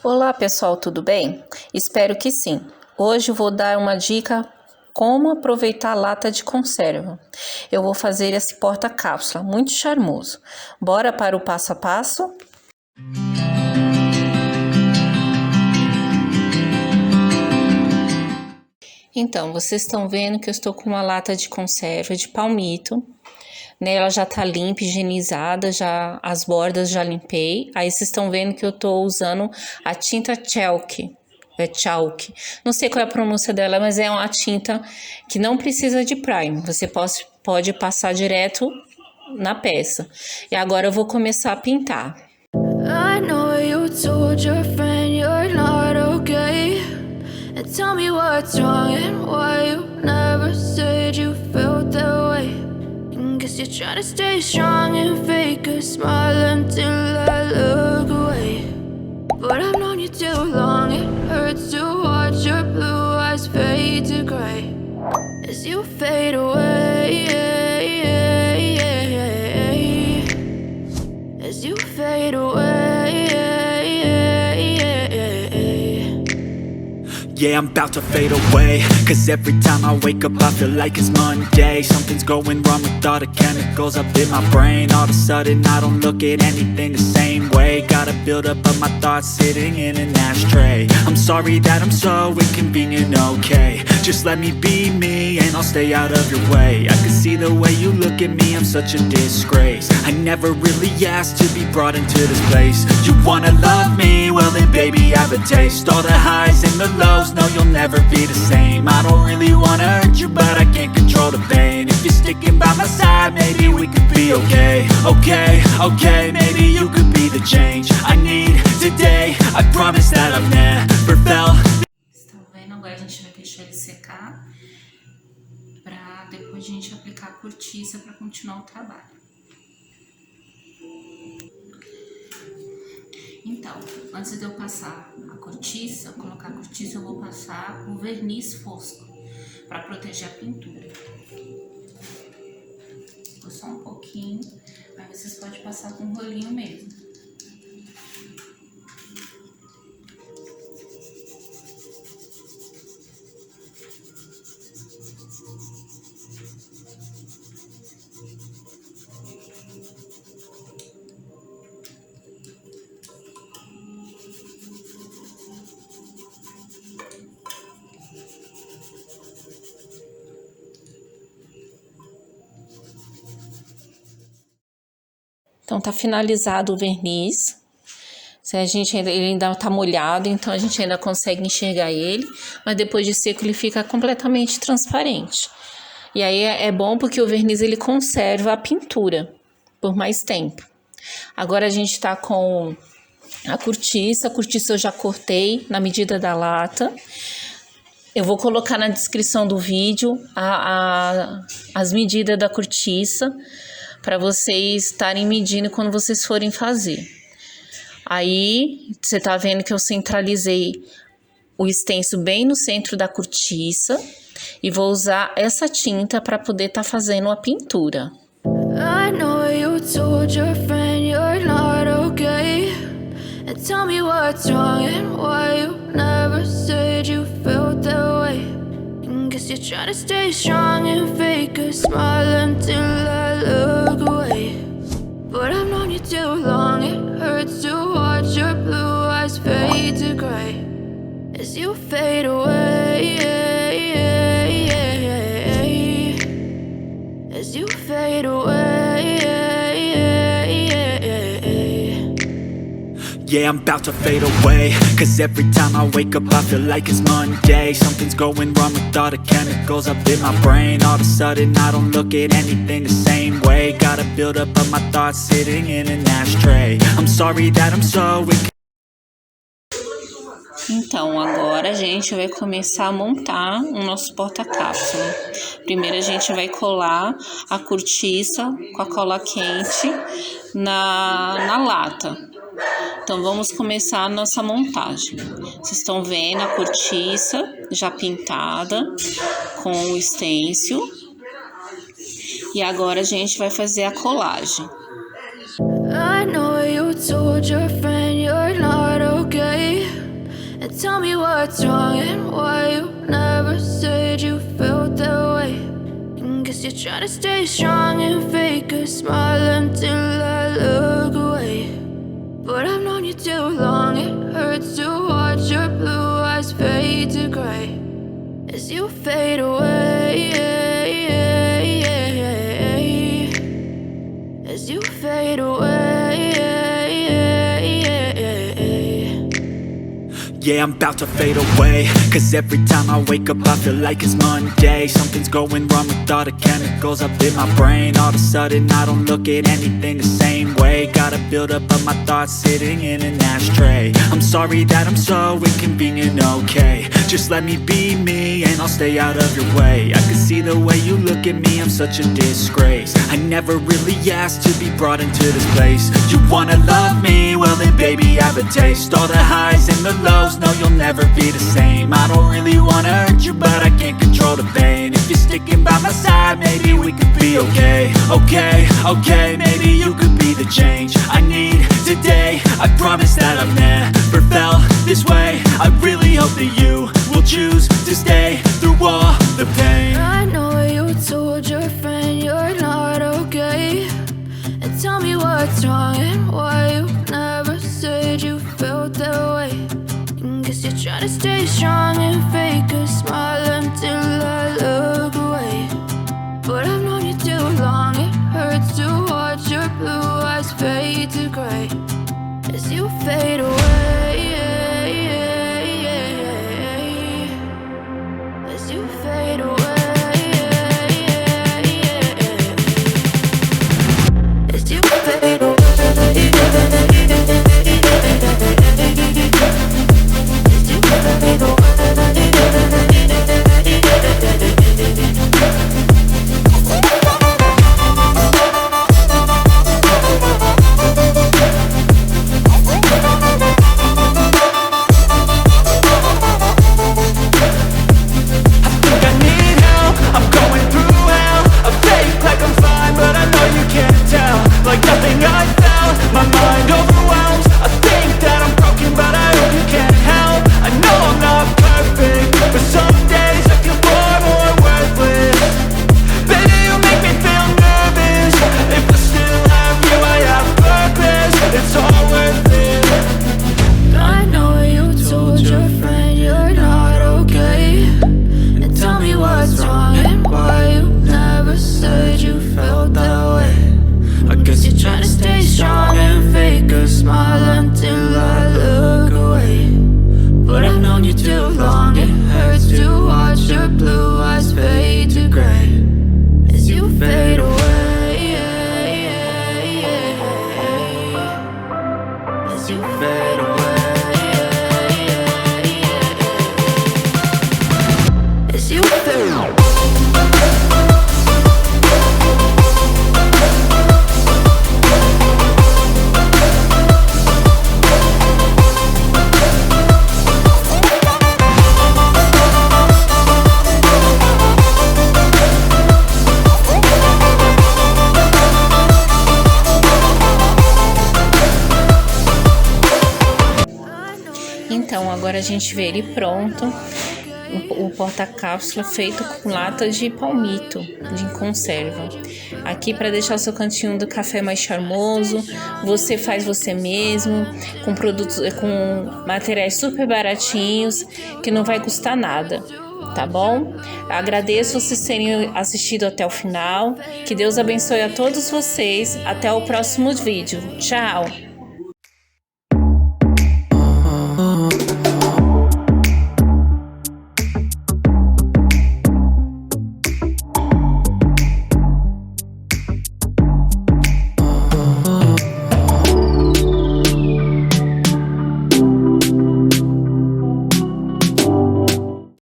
Olá pessoal, tudo bem? Espero que sim. Hoje eu vou dar uma dica como aproveitar a lata de conserva. Eu vou fazer esse porta cápsula muito charmoso. Bora para o passo a passo? Então, vocês estão vendo que eu estou com uma lata de conserva de palmito. Ela já tá limpa, higienizada, já as bordas já limpei. Aí vocês estão vendo que eu tô usando a tinta chalk. Chalk. Não sei qual é a pronúncia dela, mas é uma tinta que não precisa de primer. Você pode passar direto na peça. E agora eu vou começar a pintar. I know you told your friend you're not okay. And tell me what's wrong and why you never said you felt that way. Guess you're trying to stay strong and fake a smile until I look away. But I've known you too long, it hurts to watch your blue eyes fade to gray as you fade away, as you fade away. Yeah, I'm about to fade away, cause every time I wake up I feel like it's Monday. Something's going wrong with all the chemicals up in my brain. All of a sudden I don't look at anything the same way. Gotta build up of my thoughts sitting in an ashtray. I'm sorry that I'm so inconvenient, okay. Just let me be me and I'll stay out of your way. I can see the way you look at me, I'm such a disgrace. I never really asked to be brought into this place. You wanna love me? Well then baby I have a taste. All the highs and the lows, no you'll never be the same. I don't really wanna hurt you but I can't control the pain. If you're sticking by my side maybe we could be okay. Okay, maybe you could be the change I need today. I promise that I've never felt. Estão vendo? Agora a gente vai deixar ele secar pra depois a gente aplicar a cortiça para continuar o trabalho. Então, antes de eu passar a cortiça, colocar a cortiça, eu vou passar o verniz fosco para proteger a pintura. Vou só um pouquinho, aí vocês podem passar com um rolinho mesmo. Então, tá finalizado o verniz. Ele ainda tá molhado, então a gente ainda consegue enxergar ele, mas depois de seco ele fica completamente transparente. E aí é bom porque o verniz ele conserva a pintura por mais tempo. Agora a gente tá com a cortiça eu já cortei na medida da lata. Eu vou colocar na descrição do vídeo as medidas da cortiça, para vocês estarem medindo quando vocês forem fazer. Aí, você tá vendo que eu centralizei o stencil bem no centro da cortiça e vou usar essa tinta para poder estar fazendo a pintura. I know you told your friend you're not okay. And tell me what's wrong and why you never said you felt that way. Guess you're trying to stay strong and fake a smile until I look away. But I've known you too long, it hurts to watch your blue eyes fade to gray as you fade away, as you fade away. Yeah, I'm about to fade away, cause every time I wake up I feel like it's Monday. Something's going wrong with all the chemicals up in my brain. All of a sudden I don't look at anything the same way. Gotta build up of my thoughts sitting in an ashtray. I'm sorry that I'm so... Então, agora a gente vai começar a montar o nosso porta-cápsula. Primeiro a gente vai colar a cortiça com a cola quente na lata. Então, vamos começar a nossa montagem. Vocês estão vendo a cortiça já pintada com o stencil. E agora a gente vai fazer a colagem. I know you told your friend you're not okay. And tell me what's wrong and why you never said you felt that way. And guess you're trying to stay strong and fake a smile until I look away. But I've known you too long, it hurts to watch your blue eyes fade to gray as you fade away, as you fade away. Yeah, I'm about to fade away, cause every time I wake up I feel like it's Monday. Something's going wrong with all the chemicals up in my brain. All of a sudden I don't look at anything the same way. Got a buildup of my thoughts sitting in an ashtray. I'm sorry that I'm so inconvenient, okay. Just let me be me and I'll stay out of your way. I can see the way you look at me, I'm such a disgrace. I never really asked to be brought into this place. You wanna love me? Well then baby have a taste. All the highs and the lows, no you'll never be the same. I don't really wanna hurt you but I can't control the pain. If you're sticking by my side maybe we could be okay. Okay, maybe you could be the change I need today. I promise that I've never felt this way. I really hope that you will choose to stay through all the pain. I know you told your friend you're not okay. And tell me what's wrong and why you never said you felt that way. And guess you're trying to stay strong and fake a smile until I look away. But I've known you too long, it hurts to watch your blue eyes fade to gray as you fade away, as you fade away, as you fade away. Então, agora a gente vê ele pronto, o porta cápsula feito com lata de palmito, de conserva. Aqui para deixar o seu cantinho do café mais charmoso, você faz você mesmo, com produtos, com materiais super baratinhos, que não vai custar nada, tá bom? Agradeço vocês terem assistido até o final, que Deus abençoe a todos vocês, até o próximo vídeo, tchau!